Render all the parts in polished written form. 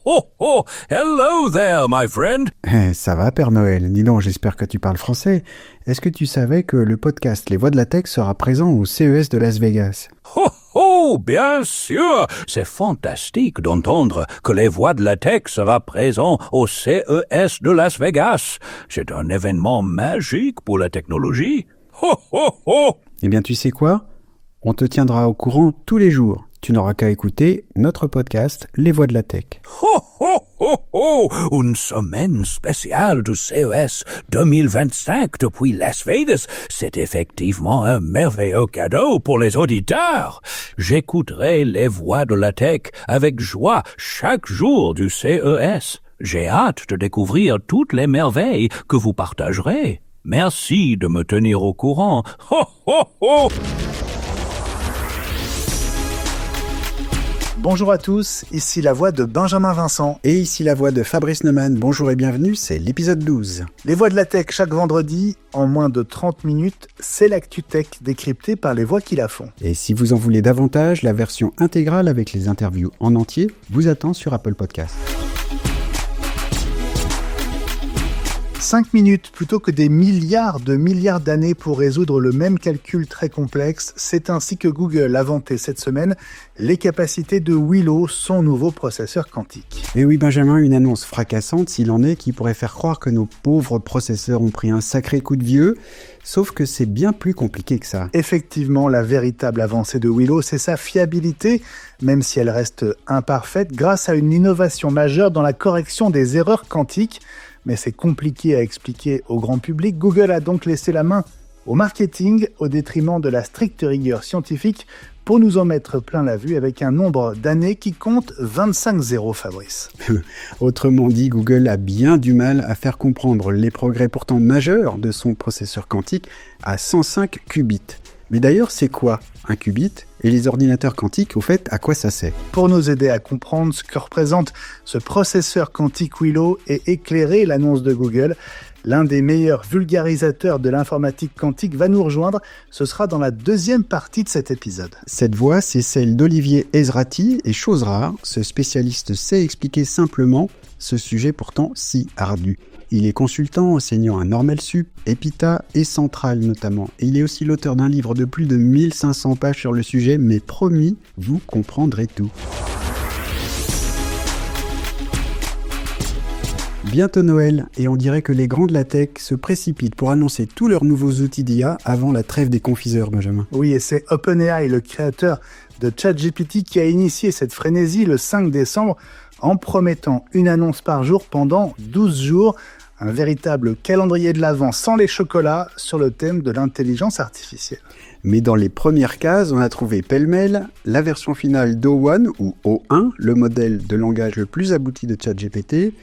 ho, ho! Hello there, my friend! Ça va, Père Noël? Dis donc, j'espère que tu parles français. Est-ce que tu savais que le podcast Les Voix de la Tech sera présent au CES de Las Vegas? Ho, ho! Bien sûr! C'est fantastique d'entendre que Les Voix de la Tech sera présent au CES de Las Vegas. C'est un événement magique pour la technologie. Ho, ho, ho! Eh bien, tu sais quoi? On te tiendra au courant tous les jours. Tu n'auras qu'à écouter notre podcast Les Voix de la Tech. Ho, ho, ho, ho! Une semaine spéciale du CES 2025 depuis Las Vegas. C'est effectivement un merveilleux cadeau pour les auditeurs. J'écouterai Les Voix de la Tech avec joie chaque jour du CES. J'ai hâte de découvrir toutes les merveilles que vous partagerez. Merci de me tenir au courant. Ho, ho, ho! Bonjour à tous, ici la voix de Benjamin Vincent. Et ici la voix de Fabrice Neumann. Bonjour et bienvenue, c'est l'épisode 12. Les Voix de la Tech chaque vendredi, en moins de 30 minutes, c'est l'actu tech décryptée par les voix qui la font. Et si vous en voulez davantage, la version intégrale avec les interviews en entier vous attend sur Apple Podcasts. 5 minutes plutôt que des milliards d'années pour résoudre le même calcul très complexe, c'est ainsi que Google a vanté cette semaine les capacités de Willow, son nouveau processeur quantique. Et oui Benjamin, une annonce fracassante s'il en est qui pourrait faire croire que nos pauvres processeurs ont pris un sacré coup de vieux, sauf que c'est bien plus compliqué que ça. Effectivement, la véritable avancée de Willow, c'est sa fiabilité, même si elle reste imparfaite, grâce à une innovation majeure dans la correction des erreurs quantiques. Mais c'est compliqué à expliquer au grand public. Google a donc laissé la main au marketing au détriment de la stricte rigueur scientifique pour nous en mettre plein la vue avec un nombre d'années qui compte 25 zéros, Fabrice. Autrement dit, Google a bien du mal à faire comprendre les progrès pourtant majeurs de son processeur quantique à 105 qubits. Mais d'ailleurs, c'est quoi un qubit? Et les ordinateurs quantiques, au fait, à quoi ça sert? Pour nous aider à comprendre ce que représente ce processeur quantique Willow et éclairer l'annonce de Google, l'un des meilleurs vulgarisateurs de l'informatique quantique va nous rejoindre. Ce sera dans la deuxième partie de cet épisode. Cette voix, c'est celle d'Olivier Ezrati, et chose rare, ce spécialiste sait expliquer simplement ce sujet pourtant si ardu. Il est consultant enseignant à Normel Sup, Epita et Centrale notamment. Et il est aussi l'auteur d'un livre de plus de 1500 pages sur le sujet, mais promis, vous comprendrez tout. Bientôt Noël, et on dirait que les grands de la tech se précipitent pour annoncer tous leurs nouveaux outils d'IA avant la trêve des confiseurs, Benjamin. Oui, et c'est OpenAI, le créateur de ChatGPT, qui a initié cette frénésie le 5 décembre en promettant une annonce par jour pendant 12 jours, un véritable calendrier de l'Avent sans les chocolats sur le thème de l'intelligence artificielle. Mais dans les premières cases, on a trouvé pêle-mêle la version finale d'O1 ou O1, le modèle de langage le plus abouti de ChatGPT,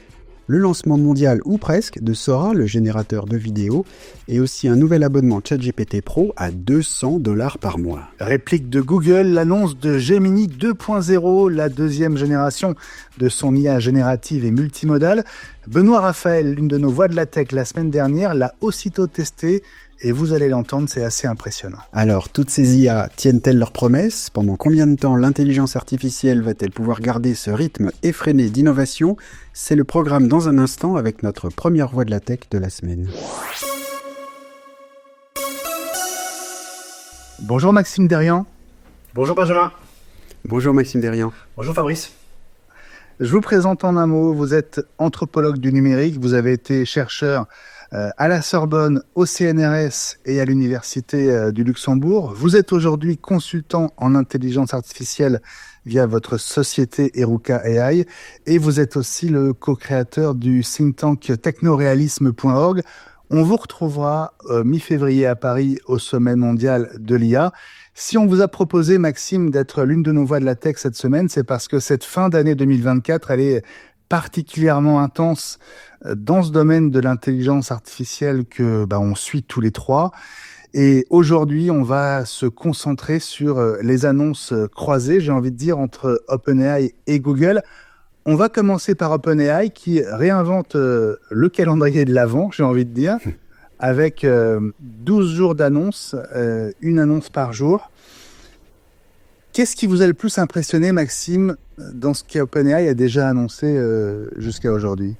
le lancement mondial ou presque de Sora, le générateur de vidéos, et aussi un nouvel abonnement ChatGPT Pro à $200 par mois. Réplique de Google, l'annonce de Gemini 2.0, la deuxième génération de son IA générative et multimodale. Benoît Raphaël, l'une de nos voix de la tech la semaine dernière, l'a aussitôt testé. Et vous allez l'entendre, c'est assez impressionnant. Alors, toutes ces IA tiennent-elles leurs promesses? Pendant combien de temps l'intelligence artificielle va-t-elle pouvoir garder ce rythme effréné d'innovation? C'est le programme dans un instant avec notre première voix de la tech de la semaine. Bonjour Maxime Derian. Bonjour Benjamin. Bonjour Maxime Derian. Bonjour Fabrice. Je vous présente en un mot, vous êtes anthropologue du numérique, vous avez été chercheur à la Sorbonne, au CNRS et à l'Université du Luxembourg. Vous êtes aujourd'hui consultant en intelligence artificielle via votre société Eruka AI et vous êtes aussi le co-créateur du think tank technorealisme.org. On vous retrouvera mi-février à Paris au sommet mondial de l'IA. Si on vous a proposé, Maxime, d'être l'une de nos voix de la tech cette semaine, c'est parce que cette fin d'année 2024, elle est particulièrement intense dans ce domaine de l'intelligence artificielle que on suit tous les trois. Et aujourd'hui, on va se concentrer sur les annonces croisées, j'ai envie de dire, entre OpenAI et Google. On va commencer par OpenAI qui réinvente le calendrier de l'Avent, j'ai envie de dire, avec 12 jours d'annonces, une annonce par jour. Qu'est-ce qui vous a le plus impressionné, Maxime, dans ce qu'OpenAI a déjà annoncé jusqu'à aujourd'hui?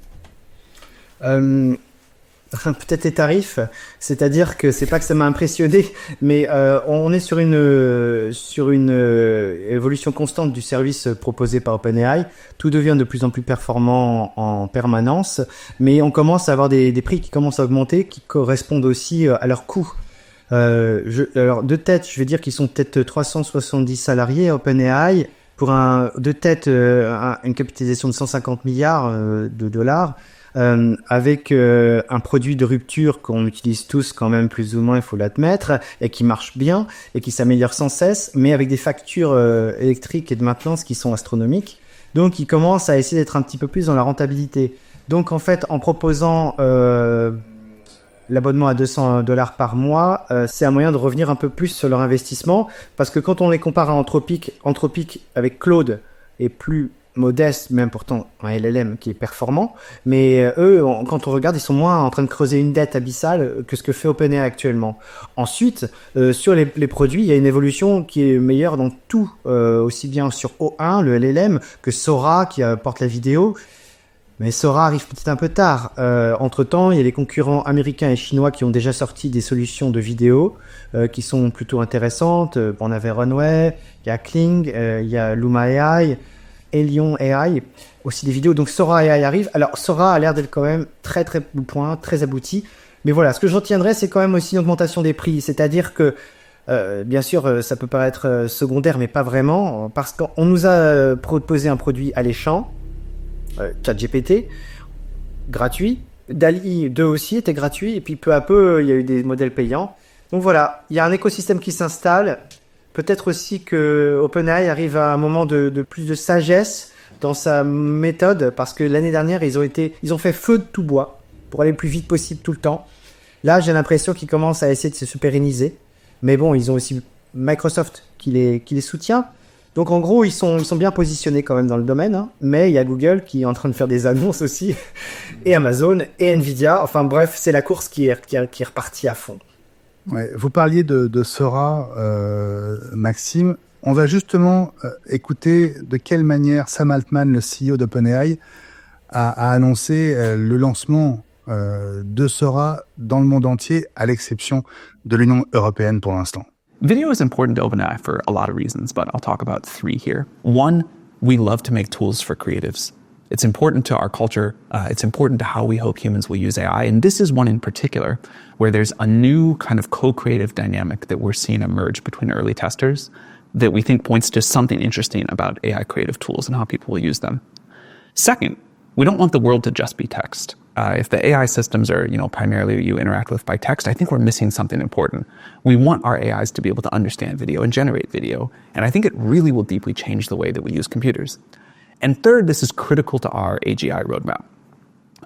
Peut-être les tarifs, c'est-à-dire que c'est pas que ça m'a impressionné, mais on est sur une évolution constante du service proposé par OpenAI. Tout devient de plus en plus performant en permanence, mais on commence à avoir des prix qui commencent à augmenter, qui correspondent aussi à leur coût. Alors de tête, je vais dire qu'ils sont peut-être 370 salariés à OpenAI pour une capitalisation de 150 milliards de dollars. Avec un produit de rupture qu'on utilise tous quand même plus ou moins, il faut l'admettre, et qui marche bien et qui s'améliore sans cesse, mais avec des factures électriques et de maintenance qui sont astronomiques. Donc ils commencent à essayer d'être un petit peu plus dans la rentabilité. Donc en fait, en proposant l'abonnement à $200 par mois, c'est un moyen de revenir un peu plus sur leur investissement, parce que quand on les compare à Anthropic avec Claude est plus modeste, même pourtant un LLM qui est performant, mais eux, quand on regarde, ils sont moins en train de creuser une dette abyssale que ce que fait OpenAI actuellement. Ensuite, sur les produits, il y a une évolution qui est meilleure dans tout, aussi bien sur O1, le LLM, que Sora qui apporte la vidéo. Mais Sora arrive peut-être un peu tard. Entre-temps, il y a les concurrents américains et chinois qui ont déjà sorti des solutions de vidéo qui sont plutôt intéressantes. On avait Runway, il y a Kling, il y a Luma AI, Elion AI, aussi des vidéos. Donc Sora AI arrive. Alors Sora a l'air d'être quand même très très point, très abouti. Mais voilà, ce que je retiendrai, c'est quand même aussi une augmentation des prix. C'est-à-dire que, bien sûr, ça peut paraître secondaire, mais pas vraiment, parce qu'on nous a proposé un produit alléchant, ChatGPT, gratuit. DALL-E 2 aussi était gratuit, et puis peu à peu, il y a eu des modèles payants. Donc voilà, il y a un écosystème qui s'installe. Peut-être aussi que OpenAI arrive à un moment de plus de sagesse dans sa méthode, parce que l'année dernière, ils ont fait feu de tout bois pour aller le plus vite possible tout le temps. Là, j'ai l'impression qu'ils commencent à essayer de se pérenniser. Mais bon, ils ont aussi Microsoft qui les soutient. Donc en gros, ils sont bien positionnés quand même dans le domaine, hein. Mais il y a Google qui est en train de faire des annonces aussi, et Amazon, et Nvidia. Enfin bref, c'est la course qui est repartie à fond. Ouais, vous parliez de Sora, Maxime. On va justement écouter de quelle manière Sam Altman, le CEO d'OpenAI, a annoncé le lancement de Sora dans le monde entier, à l'exception de l'Union européenne pour l'instant. Video is important to OpenAI for a lot of reasons, but I'll talk about 3 here. One, we love to make tools for creatives. It's important to our culture. It's important to how we hope humans will use AI. And this is one in particular where there's a new kind of co-creative dynamic that we're seeing emerge between early testers that we think points to something interesting about AI creative tools and how people will use them. Second, we don't want the world to just be text. If the AI systems are, primarily you interact with by text, I think we're missing something important. We want our AIs to be able to understand video and generate video. And I think it really will deeply change the way that we use computers. And third, this is critical to our AGI roadmap.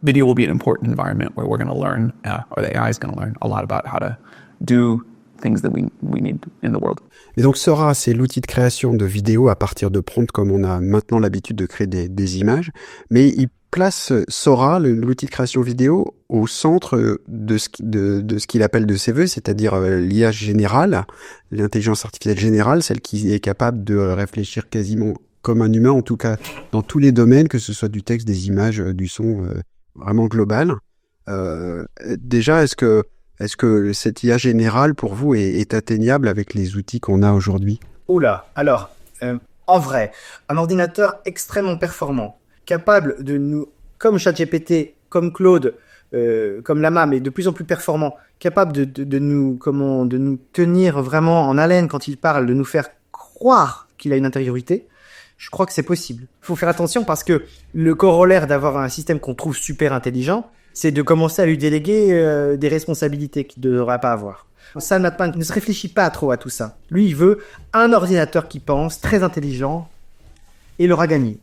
Video will be an important environment where we're going to learn, or the AI is going to learn a lot about how to do things that we need in the world. Et donc Sora, c'est l'outil de création de vidéos à partir de prompts comme on a maintenant l'habitude de créer des images, mais il place Sora, l'outil de création vidéo, au centre de ce qu'il appelle de ses voeux, c'est-à-dire l'IA générale, l'intelligence artificielle générale, celle qui est capable de réfléchir quasiment comme un humain, en tout cas dans tous les domaines, que ce soit du texte, des images, du son, vraiment global. Déjà, est-ce que cette IA générale, pour vous, est atteignable avec les outils qu'on a aujourd'hui? Oula, alors, en vrai, un ordinateur extrêmement performant, capable de nous, comme ChatGPT, comme Claude, comme Llama, mais de plus en plus performant, capable de nous tenir vraiment en haleine quand il parle, de nous faire croire qu'il a une intériorité, je crois que c'est possible. Il faut faire attention parce que le corollaire d'avoir un système qu'on trouve super intelligent, c'est de commencer à lui déléguer des responsabilités qu'il ne devrait pas avoir. Sam Altman ne se réfléchit pas trop à tout ça. Lui, il veut un ordinateur qui pense, très intelligent, et il aura gagné.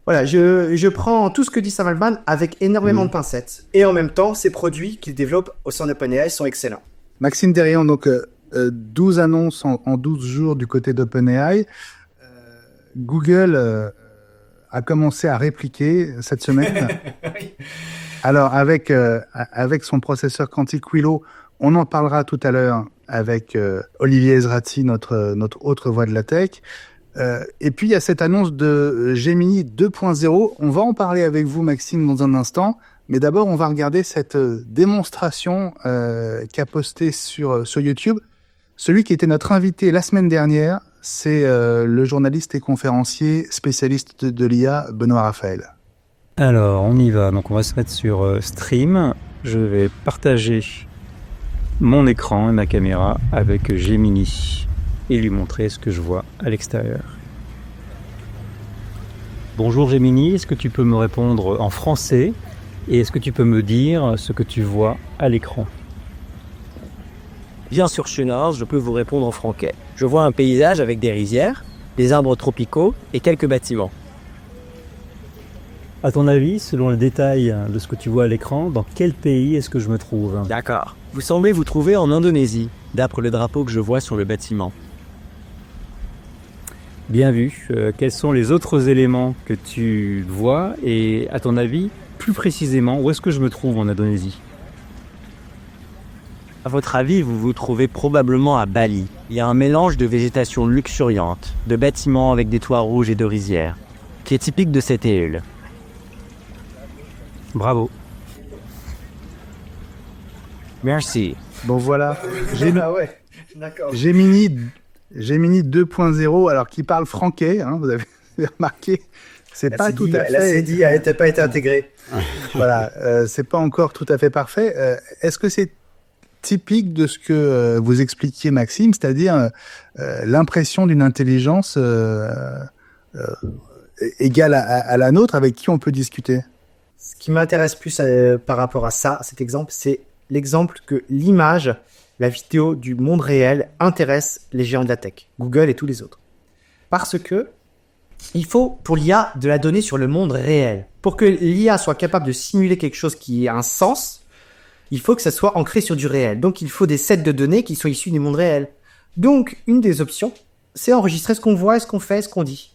Voilà, je prends tout ce que dit Sam Altman avec énormément de pincettes. Et en même temps, ces produits qu'il développe au sein d'OpenAI sont excellents. Maxime Derian, donc 12 annonces en 12 jours du côté d'OpenAI. Google a commencé à répliquer cette semaine. Oui. Alors, avec son processeur quantique Willow, on en parlera tout à l'heure, avec Olivier Ezrati, notre autre voix de la tech. Et puis il y a cette annonce de Gemini 2.0. On va en parler avec vous, Maxime, dans un instant. Mais d'abord, on va regarder cette démonstration qu'a postée sur YouTube. Celui qui était notre invité la semaine dernière, c'est le journaliste et conférencier spécialiste de l'IA, Benoît Raphaël. Alors, on y va. Donc, on va se mettre sur Stream. Je vais partager mon écran et ma caméra avec Gemini et lui montrer ce que je vois à l'extérieur. Bonjour Gemini, est-ce que tu peux me répondre en français et est-ce que tu peux me dire ce que tu vois à l'écran ? Bien sûr, Chenard, je peux vous répondre en franquais. Je vois un paysage avec des rizières, des arbres tropicaux et quelques bâtiments. À ton avis, selon le détail de ce que tu vois à l'écran, dans quel pays est-ce que je me trouve ? D'accord. Vous semblez vous trouver en Indonésie, d'après le drapeau que je vois sur le bâtiment. Bien vu. Quels sont les autres éléments que tu vois et, à ton avis, plus précisément, où est-ce que je me trouve en Indonésie ? À votre avis, vous vous trouvez probablement à Bali. Il y a un mélange de végétation luxuriante, de bâtiments avec des toits rouges et de rizières, qui est typique de cette île. Bravo. Merci. Bon voilà, ouais, d'accord. Gemini 2.0, alors qui parle franquais, hein, vous avez remarqué, c'est pas tout à fait... La CDI n'a pas été intégrée. Voilà, c'est pas encore tout à fait parfait. Est-ce que c'est typique de ce que vous expliquiez, Maxime, c'est-à-dire l'impression d'une intelligence égale à la nôtre, avec qui on peut discuter ? Ce qui m'intéresse plus par rapport à ça, cet exemple, c'est l'exemple que l'image, la vidéo du monde réel intéresse les géants de la tech, Google et tous les autres. Parce que il faut, pour l'IA, de la donnée sur le monde réel. Pour que l'IA soit capable de simuler quelque chose qui a un sens, il faut que ça soit ancré sur du réel. Donc, il faut des sets de données qui soient issus du monde réel. Donc, une des options, c'est enregistrer ce qu'on voit, ce qu'on fait, ce qu'on dit.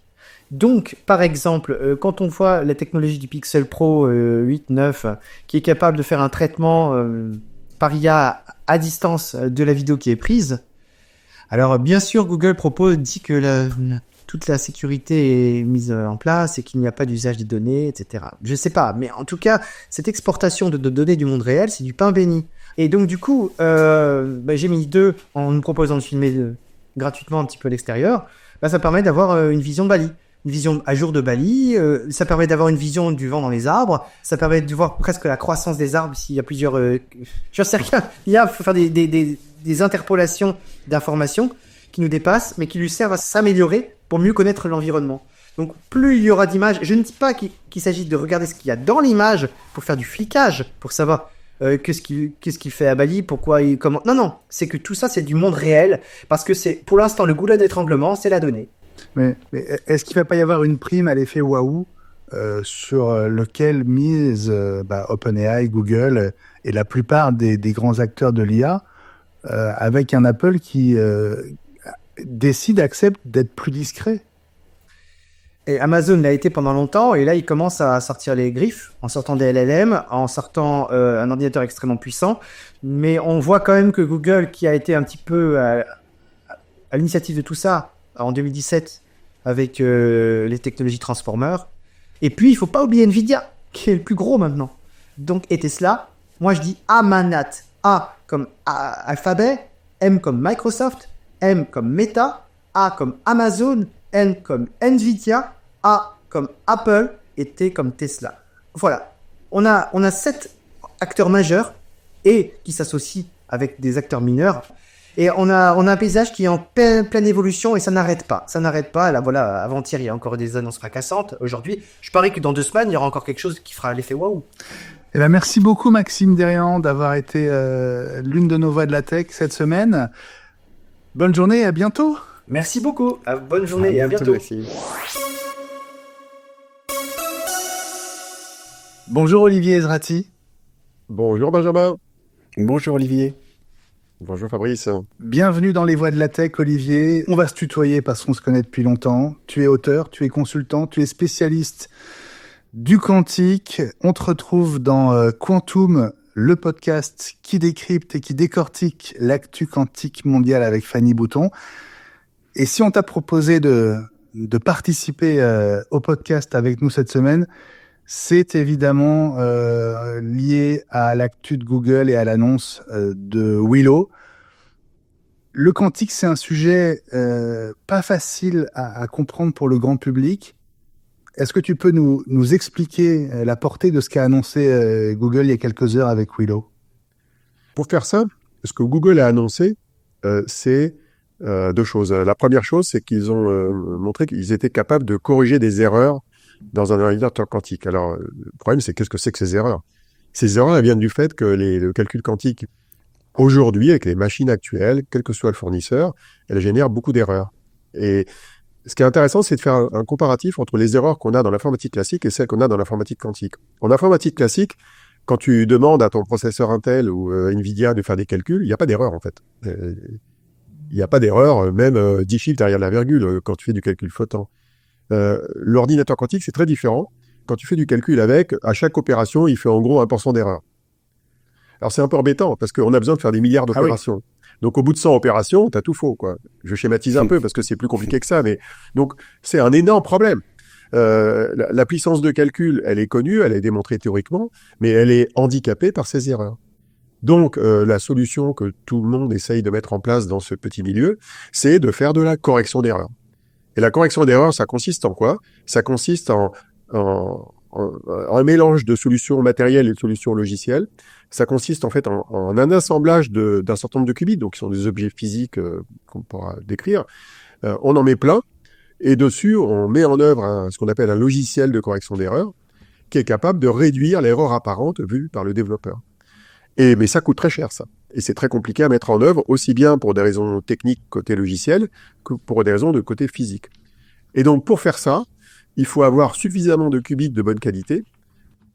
Donc, par exemple, quand on voit la technologie du Pixel Pro 8, 9, qui est capable de faire un traitement par IA à distance de la vidéo qui est prise, alors bien sûr, Google dit que toute la sécurité est mise en place et qu'il n'y a pas d'usage des données, etc. Je sais pas, mais en tout cas, cette exportation de données du monde réel, c'est du pain béni. Et donc, du coup, Gemini 2, en nous proposant de filmer gratuitement un petit peu l'extérieur, ça permet d'avoir une vision de Bali. Une vision à jour de Bali, ça permet d'avoir une vision du vent dans les arbres, ça permet de voir presque la croissance des arbres s'il y a plusieurs... j'en sais rien, il faut faire des interpolations d'informations qui nous dépassent, mais qui lui servent à s'améliorer pour mieux connaître l'environnement. Donc plus il y aura d'images, je ne dis pas qu'il s'agit de regarder ce qu'il y a dans l'image pour faire du flicage, pour savoir qu'est-ce qu'il fait à Bali, pourquoi il... comment... Non, c'est que tout ça c'est du monde réel, parce que c'est pour l'instant le goulot d'étranglement, c'est la donnée. Mais est-ce qu'il ne va pas y avoir une prime à l'effet waouh sur lequel mise OpenAI, Google et la plupart des grands acteurs de l'IA, avec un Apple qui accepte d'être plus discret? Et Amazon l'a été pendant longtemps, et là il commence à sortir les griffes, en sortant des LLM, en sortant un ordinateur extrêmement puissant, mais on voit quand même que Google, qui a été un petit peu à l'initiative de tout ça, en 2017 avec les technologies Transformer. Et puis, il ne faut pas oublier Nvidia, qui est le plus gros maintenant. Donc, et Tesla, moi je dis Amanat. A comme Alphabet, M comme Microsoft, M comme Meta, A comme Amazon, N comme Nvidia, A comme Apple et T comme Tesla. Voilà. On a 7 acteurs majeurs et qui s'associent avec des acteurs mineurs. Et on a un paysage qui est en pleine évolution et ça n'arrête pas. Ça n'arrête pas. Là, voilà, avant-hier, il y a encore des annonces fracassantes. Aujourd'hui, je parie que dans 2 semaines, il y aura encore quelque chose qui fera l'effet waouh. Eh ben, merci beaucoup, Maxime Derian, d'avoir été l'une de nos voix de la tech cette semaine. Bonne journée et à bientôt. Merci beaucoup. Bonne journée et à bientôt. Merci. Bonjour, Olivier Ezrati. Bonjour Benjamin. Bonjour Olivier. Bonjour Fabrice. Bienvenue dans les voix de la tech, Olivier. On va se tutoyer parce qu'on se connaît depuis longtemps. Tu es auteur, tu es consultant, tu es spécialiste du quantique. On te retrouve dans Quantum, le podcast qui décrypte et qui décortique l'actu quantique mondiale avec Fanny Bouton. Et si on t'a proposé de participer au podcast avec nous cette semaine, c'est évidemment lié à l'actu de Google et à l'annonce de Willow. Le quantique, c'est un sujet pas facile à comprendre pour le grand public. Est-ce que tu peux nous expliquer la portée de ce qu'a annoncé Google il y a quelques heures avec Willow? Pour faire simple, ce que Google a annoncé, c'est deux choses. La première chose, c'est qu'ils ont montré qu'ils étaient capables de corriger des erreurs dans un ordinateur quantique. Alors, le problème, c'est qu'est-ce que c'est que ces erreurs? Ces erreurs, elles viennent du fait que le calcul quantique, aujourd'hui, avec les machines actuelles, quel que soit le fournisseur, elles génèrent beaucoup d'erreurs. Et ce qui est intéressant, c'est de faire un comparatif entre les erreurs qu'on a dans l'informatique classique et celles qu'on a dans l'informatique quantique. En informatique classique, quand tu demandes à ton processeur Intel ou Nvidia de faire des calculs, il n'y a pas d'erreur, en fait. Il n'y a pas d'erreur, même 10 chiffres derrière la virgule, quand tu fais du calcul flottant. L'ordinateur quantique, c'est très différent. Quand tu fais du calcul avec, à chaque opération, il fait en gros 1% d'erreur. Alors, c'est un peu embêtant, parce qu'on a besoin de faire des milliards d'opérations. Oui. Donc, au bout de 100 opérations, t'as tout faux, quoi. Je schématise un peu, parce que c'est plus compliqué que ça, mais donc, c'est un énorme problème. La puissance de calcul, elle est connue, elle est démontrée théoriquement, mais elle est handicapée par ces erreurs. Donc, la solution que tout le monde essaye de mettre en place dans ce petit milieu, c'est de faire de la correction d'erreurs. Et la correction d'erreurs, ça consiste en quoi? Ça consiste en un mélange de solutions matérielles et de solutions logicielles. Ça consiste en fait en un assemblage d'un certain nombre de qubits, donc qui sont des objets physiques qu'on pourra décrire. On en met plein, et dessus, on met en œuvre ce qu'on appelle un logiciel de correction d'erreurs, qui est capable de réduire l'erreur apparente vue par le développeur. Mais ça coûte très cher, ça. Et c'est très compliqué à mettre en œuvre, aussi bien pour des raisons techniques côté logiciel, que pour des raisons de côté physique. Et donc, pour faire ça, il faut avoir suffisamment de qubits de bonne qualité,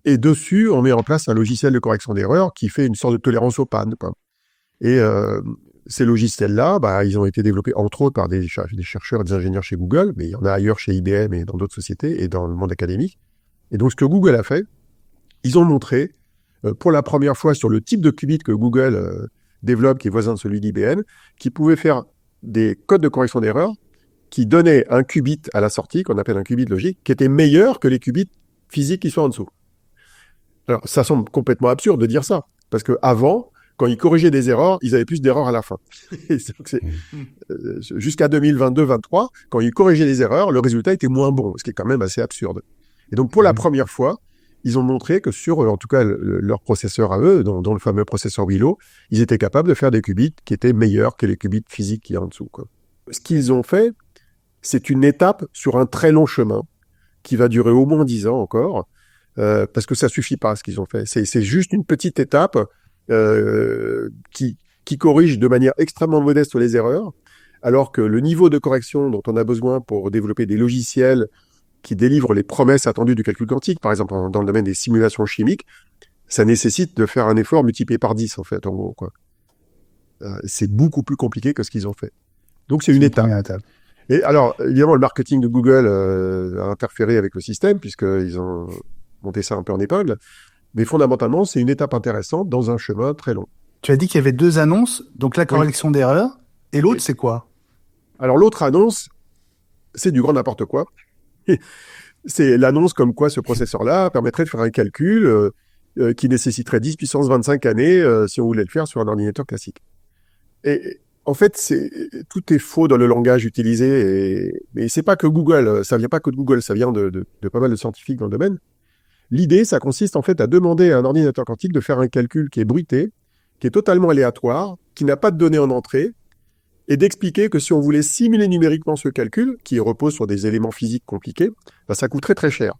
et dessus, on met en place un logiciel de correction d'erreurs qui fait une sorte de tolérance aux pannes, quoi. Et ces logiciels-là, ils ont été développés, entre autres, par des chercheurs et des ingénieurs chez Google, mais il y en a ailleurs chez IBM et dans d'autres sociétés, et dans le monde académique. Et donc, ce que Google a fait, ils ont montré, pour la première fois sur le type de qubit que Google développe, qui est voisin de celui d'IBM, qui pouvait faire des codes de correction d'erreurs qui donnaient un qubit à la sortie, qu'on appelle un qubit logique, qui était meilleur que les qubits physiques qui sont en dessous. Alors, ça semble complètement absurde de dire ça, parce que avant, quand ils corrigeaient des erreurs, ils avaient plus d'erreurs à la fin. Jusqu'à 2022-23, quand ils corrigeaient les erreurs, le résultat était moins bon, ce qui est quand même assez absurde. Et donc, pour la première fois, ils ont montré que sur, en tout cas, leur processeur à eux, dans le fameux processeur Willow, ils étaient capables de faire des qubits qui étaient meilleurs que les qubits physiques qu'il y a en dessous, quoi. Ce qu'ils ont fait, c'est une étape sur un très long chemin qui va durer au moins 10 ans encore, parce que ça suffit pas ce qu'ils ont fait. C'est juste une petite étape qui corrige de manière extrêmement modeste les erreurs, alors que le niveau de correction dont on a besoin pour développer des logiciels qui délivrent les promesses attendues du calcul quantique, par exemple dans le domaine des simulations chimiques, ça nécessite de faire un effort multiplié par 10, en fait, en gros, quoi. C'est beaucoup plus compliqué que ce qu'ils ont fait. Donc, c'est une étape. Et alors, évidemment, le marketing de Google a interféré avec le système, puisqu'ils ont monté ça un peu en épingle. Mais fondamentalement, c'est une étape intéressante dans un chemin très long. Tu as dit qu'il y avait deux annonces, donc la correction d'erreurs, et l'autre, c'est quoi? Alors, l'autre annonce, c'est du grand n'importe quoi. C'est l'annonce comme quoi ce processeur-là permettrait de faire un calcul qui nécessiterait 10 puissance 25 années si on voulait le faire sur un ordinateur classique. Et en fait, tout est faux dans le langage utilisé, mais c'est pas que Google, ça vient pas que de Google, ça vient de pas mal de scientifiques dans le domaine. L'idée, ça consiste en fait à demander à un ordinateur quantique de faire un calcul qui est bruité, qui est totalement aléatoire, qui n'a pas de données en entrée, et d'expliquer que si on voulait simuler numériquement ce calcul, qui repose sur des éléments physiques compliqués, ça coûterait très cher.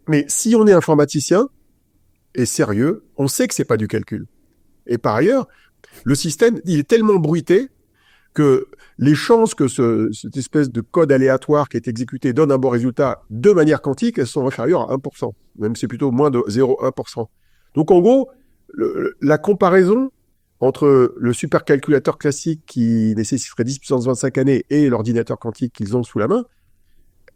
Mais si on est informaticien et sérieux, on sait que c'est pas du calcul. Et par ailleurs, le système, il est tellement bruité que les chances que cette espèce de code aléatoire qui est exécuté donne un bon résultat de manière quantique, elles sont inférieures à 1%. Même c'est plutôt moins de 0,1%. Donc en gros, la comparaison entre le supercalculateur classique qui nécessiterait 10 puissance 25 années et l'ordinateur quantique qu'ils ont sous la main,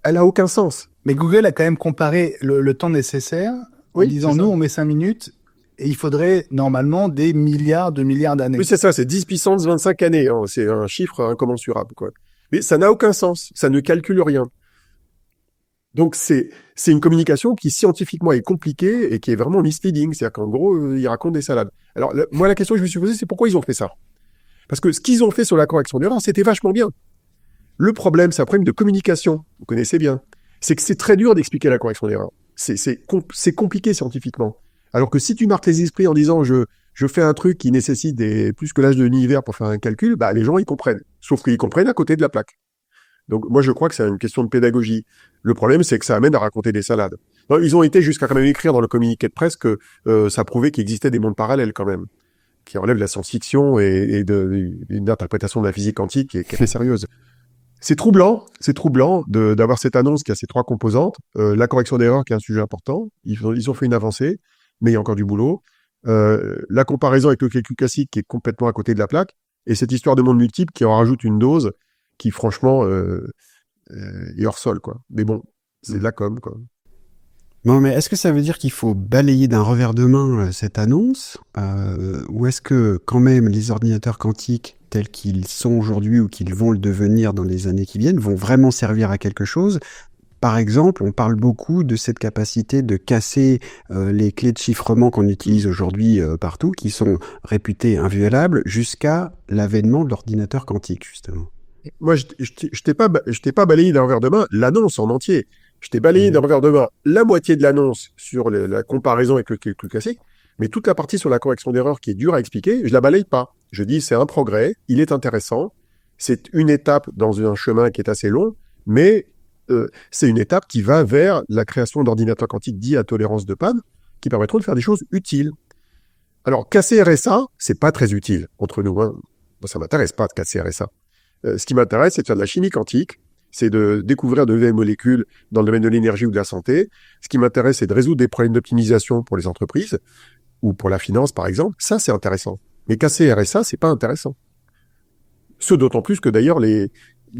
elle a aucun sens. Mais Google a quand même comparé le temps nécessaire en disant, nous, on met 5 minutes et il faudrait normalement des milliards d'années. Oui, c'est ça, c'est 10 puissance 25 années. Hein. C'est un chiffre incommensurable, quoi. Mais ça n'a aucun sens. Ça ne calcule rien. Donc, c'est une communication qui scientifiquement est compliquée et qui est vraiment misleading. C'est-à-dire qu'en gros, ils racontent des salades. Alors, moi, la question que je me suis posée, c'est pourquoi ils ont fait ça? Parce que ce qu'ils ont fait sur la correction d'erreur, c'était vachement bien. Le problème, c'est un problème de communication. Vous connaissez bien. C'est que c'est très dur d'expliquer la correction d'erreur. C'est compliqué scientifiquement. Alors que si tu marques les esprits en disant je fais un truc qui nécessite plus que l'âge de l'univers pour faire un calcul, bah, les gens, ils comprennent. Sauf qu'ils comprennent à côté de la plaque. Donc, moi, je crois que c'est une question de pédagogie. Le problème, c'est que ça amène à raconter des salades. Alors, ils ont été jusqu'à quand même écrire dans le communiqué de presse que ça prouvait qu'il existait des mondes parallèles quand même, qui relèvent de la science-fiction et d'une interprétation de la physique quantique qui est très sérieuse. C'est troublant d'avoir cette annonce qui a ces trois composantes. La correction d'erreur qui est un sujet important. Ils ont fait une avancée, mais il y a encore du boulot. La comparaison avec le calcul classique qui est complètement à côté de la plaque. Et cette histoire de monde multiple qui en rajoute une dose qui, franchement, est hors sol, quoi. Mais bon, c'est de la com, quoi. Bon, mais est-ce que ça veut dire qu'il faut balayer d'un revers de main cette annonce ou est-ce que, quand même, les ordinateurs quantiques tels qu'ils sont aujourd'hui ou qu'ils vont le devenir dans les années qui viennent vont vraiment servir à quelque chose? Par exemple, on parle beaucoup de cette capacité de casser les clés de chiffrement qu'on utilise aujourd'hui partout, qui sont réputées inviolables, jusqu'à l'avènement de l'ordinateur quantique, justement. Moi, je t'ai pas balayé d'un revers de main l'annonce en entier. Je t'ai balayé d'un revers de main la moitié de l'annonce sur la comparaison avec le calcul classique, mais toute la partie sur la correction d'erreur qui est dure à expliquer, je la balaye pas. Je dis c'est un progrès, il est intéressant, c'est une étape dans un chemin qui est assez long, mais c'est une étape qui va vers la création d'ordinateurs quantiques dits à tolérance de panne, qui permettront de faire des choses utiles. Alors, casser RSA, c'est pas très utile entre nous. Hein. Moi, ça m'intéresse pas de casser RSA. Ce qui m'intéresse, c'est de faire de la chimie quantique, c'est de découvrir de nouvelles molécules dans le domaine de l'énergie ou de la santé. Ce qui m'intéresse, c'est de résoudre des problèmes d'optimisation pour les entreprises, ou pour la finance, par exemple. Ça, c'est intéressant. Mais casser RSA, c'est pas intéressant. Ce d'autant plus que d'ailleurs, les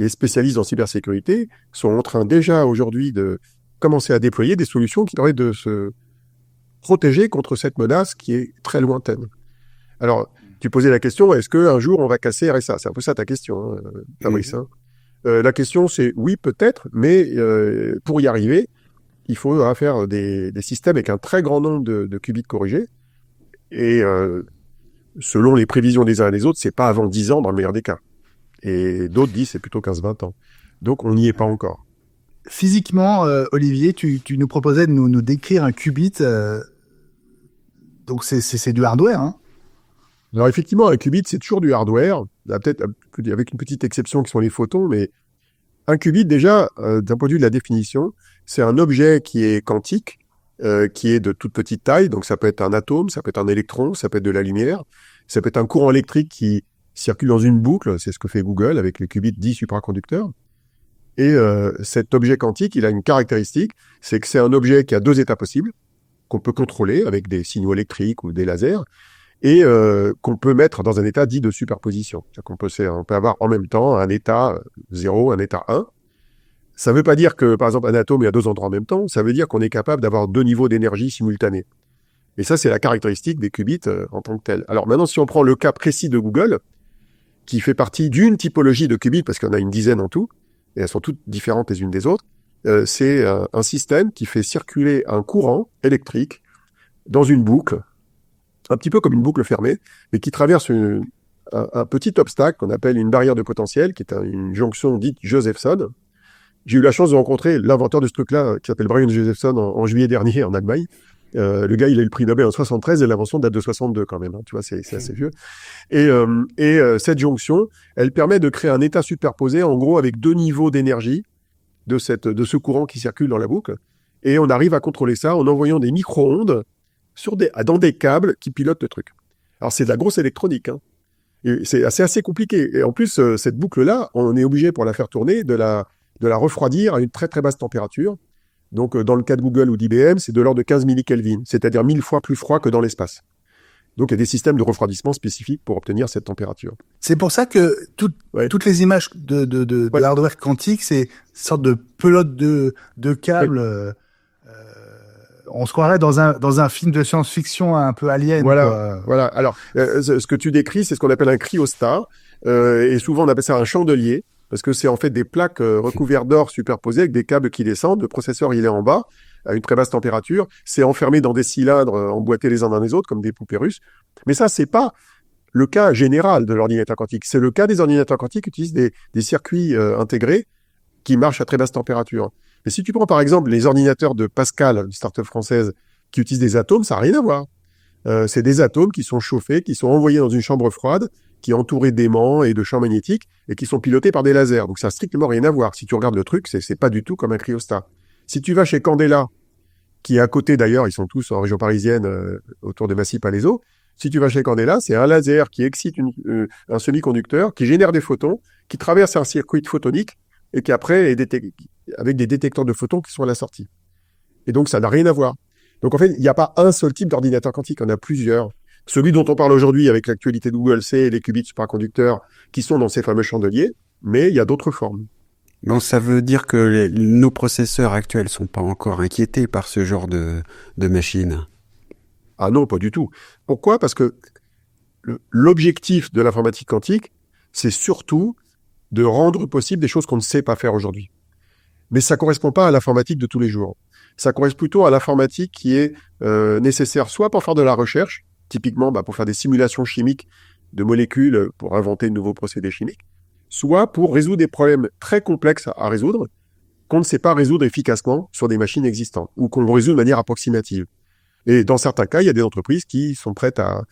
spécialistes en cybersécurité sont en train déjà aujourd'hui de commencer à déployer des solutions qui permettent de se protéger contre cette menace qui est très lointaine. Alors, tu posais la question, est-ce qu'un jour on va casser RSA? C'est un peu ça ta question, hein, Fabrice. Hein. La question c'est oui, peut-être, mais pour y arriver, il faut faire des systèmes avec un très grand nombre de qubits corrigés. Et selon les prévisions des uns et des autres, c'est pas avant 10 ans dans le meilleur des cas. Et d'autres disent c'est plutôt 15-20 ans. Donc on n'y est pas encore. Physiquement, Olivier, tu nous proposais de nous décrire un qubit. Donc c'est du hardware, hein? Alors effectivement, un qubit, c'est toujours du hardware, peut-être avec une petite exception qui sont les photons, mais un qubit, déjà, d'un point de vue de la définition, c'est un objet qui est quantique, qui est de toute petite taille, donc ça peut être un atome, ça peut être un électron, ça peut être de la lumière, ça peut être un courant électrique qui circule dans une boucle, c'est ce que fait Google avec les qubits dits supraconducteurs. Et cet objet quantique, il a une caractéristique, c'est que c'est un objet qui a deux états possibles, qu'on peut contrôler avec des signaux électriques ou des lasers, et qu'on peut mettre dans un état dit de superposition. C'est-à-dire qu'on peut avoir en même temps un état 0, un état 1. Ça ne veut pas dire que, par exemple, un atome est à deux endroits en même temps, ça veut dire qu'on est capable d'avoir deux niveaux d'énergie simultanés. Et ça, c'est la caractéristique des qubits en tant que tel. Alors maintenant, si on prend le cas précis de Google, qui fait partie d'une typologie de qubits, parce qu'il y en a une dizaine en tout, et elles sont toutes différentes les unes des autres, c'est un système qui fait circuler un courant électrique dans une boucle, un petit peu comme une boucle fermée, mais qui traverse un petit obstacle qu'on appelle une barrière de potentiel, qui est une jonction dite Josephson. J'ai eu la chance de rencontrer l'inventeur de ce truc-là, qui s'appelle Brian Josephson, en juillet dernier en Allemagne. Le gars, il a eu le prix Nobel en 73 et l'invention date de 62 quand même. Hein, tu vois, c'est assez vieux. Et cette jonction, elle permet de créer un état superposé, en gros, avec deux niveaux d'énergie de ce courant qui circule dans la boucle. Et on arrive à contrôler ça en envoyant des micro-ondes dans des câbles qui pilotent le truc. Alors, c'est de la grosse électronique. Hein. Et c'est assez compliqué. Et en plus, cette boucle-là, on est obligé, pour la faire tourner, de la refroidir à une très très basse température. Donc, dans le cas de Google ou d'IBM, c'est de l'ordre de 15 millikelvin, c'est-à-dire 1000 fois plus froid que dans l'espace. Donc, il y a des systèmes de refroidissement spécifiques pour obtenir cette température. C'est pour ça que toutes les images de hardware quantique, c'est une sorte de pelote de câbles. On se croirait dans un film de science-fiction un peu alien. Voilà, voilà. Alors, ce que tu décris, c'est ce qu'on appelle un cryostat, et souvent on appelle ça un chandelier, parce que c'est en fait des plaques recouvertes d'or superposées avec des câbles qui descendent. Le processeur, il est en bas, à une très basse température. C'est enfermé dans des cylindres emboîtés les uns dans les autres, comme des poupées russes. Mais ça, c'est pas le cas général de l'ordinateur quantique. C'est le cas des ordinateurs quantiques qui utilisent des circuits intégrés qui marchent à très basse température. Mais si tu prends par exemple les ordinateurs de Pascal, une start-up française, qui utilisent des atomes, ça n'a rien à voir. C'est des atomes qui sont chauffés, qui sont envoyés dans une chambre froide, qui est entourée d'aimants et de champs magnétiques, et qui sont pilotés par des lasers. Donc ça n'a strictement rien à voir. Si tu regardes le truc, c'est pas du tout comme un cryostat. Si tu vas chez Candela, qui est à côté d'ailleurs, ils sont tous en région parisienne, autour de Massy-Palaiseau, si tu vas chez Candela, c'est un laser qui excite un semi-conducteur, qui génère des photons, qui traverse un circuit photonique, et qui après est avec des détecteurs de photons qui sont à la sortie. Et donc ça n'a rien à voir. Donc en fait, il n'y a pas un seul type d'ordinateur quantique, il y en a plusieurs. Celui dont on parle aujourd'hui avec l'actualité de Google, c'est les qubits superconducteurs qui sont dans ces fameux chandeliers, mais il y a d'autres formes. Bon, ça veut dire que nos processeurs actuels sont pas encore inquiétés par ce genre de machine. Ah non, pas du tout. Pourquoi ? Parce que l'objectif de l'informatique quantique, c'est surtout de rendre possible des choses qu'on ne sait pas faire aujourd'hui. Mais ça correspond pas à l'informatique de tous les jours. Ça correspond plutôt à l'informatique qui est nécessaire soit pour faire de la recherche, typiquement pour faire des simulations chimiques de molécules pour inventer de nouveaux procédés chimiques, soit pour résoudre des problèmes très complexes à résoudre qu'on ne sait pas résoudre efficacement sur des machines existantes ou qu'on résout de manière approximative. Et dans certains cas, il y a des entreprises qui sont prêtes à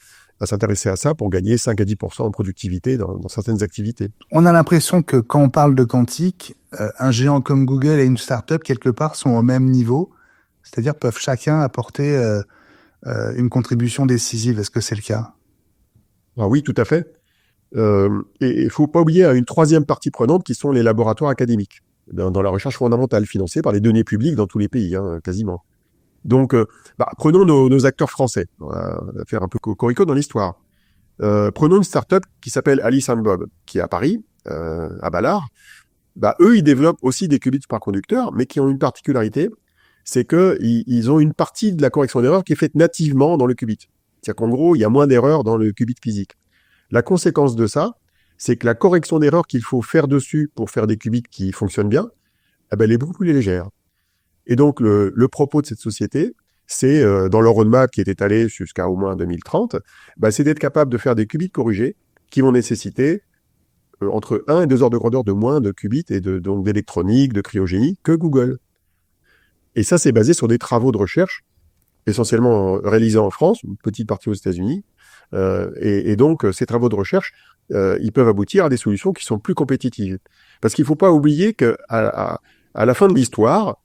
s'intéresser à ça pour gagner 5 à 10% en productivité dans certaines activités. On a l'impression que quand on parle de quantique, un géant comme Google et une start-up, quelque part, sont au même niveau, c'est-à-dire peuvent chacun apporter une contribution décisive. Est-ce que c'est le cas ? Ah oui, tout à fait. Et il faut pas oublier une troisième partie prenante qui sont les laboratoires académiques, dans la recherche fondamentale, financée par les deniers publics dans tous les pays, quasiment. Donc, prenons nos acteurs français. On va faire un peu cocorico dans l'histoire. Prenons une start-up qui s'appelle Alice & Bob, qui est à Paris, à Ballard. Eux, ils développent aussi des qubits superconducteurs, mais qui ont une particularité, c'est que ils ont une partie de la correction d'erreur qui est faite nativement dans le qubit. C'est-à-dire qu'en gros, il y a moins d'erreurs dans le qubit physique. La conséquence de ça, c'est que la correction d'erreur qu'il faut faire dessus pour faire des qubits qui fonctionnent bien, elle est beaucoup plus légère. Et donc, le propos de cette société, c'est, dans leur roadmap qui est étalé jusqu'à au moins 2030, c'est d'être capable de faire des qubits corrigés qui vont nécessiter entre 1 et 2 heures de grandeur de moins de qubits et donc d'électronique, de cryogénie que Google. Et ça, c'est basé sur des travaux de recherche, essentiellement réalisés en France, une petite partie aux États-Unis. Et donc, ces travaux de recherche, ils peuvent aboutir à des solutions qui sont plus compétitives. Parce qu'il ne faut pas oublier qu'à la fin de l'histoire,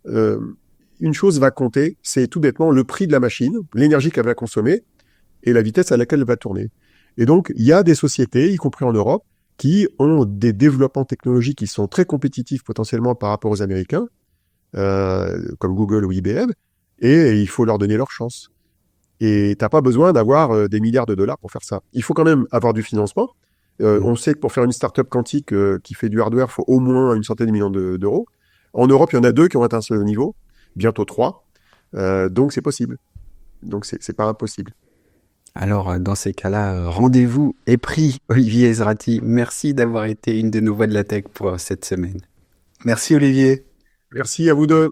une chose va compter, c'est tout bêtement le prix de la machine, l'énergie qu'elle va consommer et la vitesse à laquelle elle va tourner. Et donc, il y a des sociétés, y compris en Europe, qui ont des développements technologiques qui sont très compétitifs potentiellement par rapport aux Américains, comme Google ou IBM, et il faut leur donner leur chance. Et t'as pas besoin d'avoir des milliards de dollars pour faire ça. Il faut quand même avoir du financement. On sait que pour faire une start-up quantique qui fait du hardware, il faut au moins une centaine de millions d'euros. En Europe, il y en a 2 qui ont atteint ce niveau, bientôt 3. Donc c'est possible. Donc c'est pas impossible. Alors, dans ces cas-là, rendez-vous est pris, Olivier Ezrati. Merci d'avoir été une de nos voix de la tech pour cette semaine. Merci, Olivier. Merci à vous deux.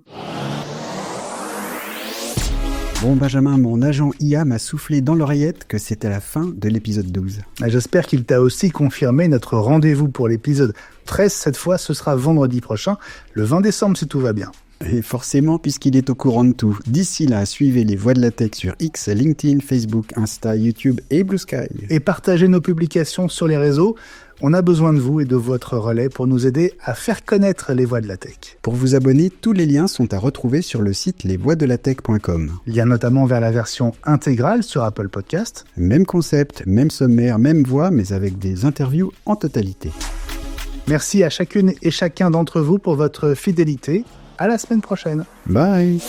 Bon, Benjamin, mon agent IA m'a soufflé dans l'oreillette que c'était la fin de l'épisode 12. J'espère qu'il t'a aussi confirmé notre rendez-vous pour l'épisode 13. Cette fois, ce sera vendredi prochain, le 20 décembre, si tout va bien. Et forcément, puisqu'il est au courant de tout. D'ici là, suivez les Voix de la Tech sur X, LinkedIn, Facebook, Insta, YouTube et Blue Sky. Et partagez nos publications sur les réseaux. On a besoin de vous et de votre relais pour nous aider à faire connaître les Voix de la Tech. Pour vous abonner, tous les liens sont à retrouver sur le site lesvoixdelatech.com. Il y a notamment vers la version intégrale sur Apple Podcast. Même concept, même sommaire, même voix, mais avec des interviews en totalité. Merci à chacune et chacun d'entre vous pour votre fidélité. À la semaine prochaine. Bye.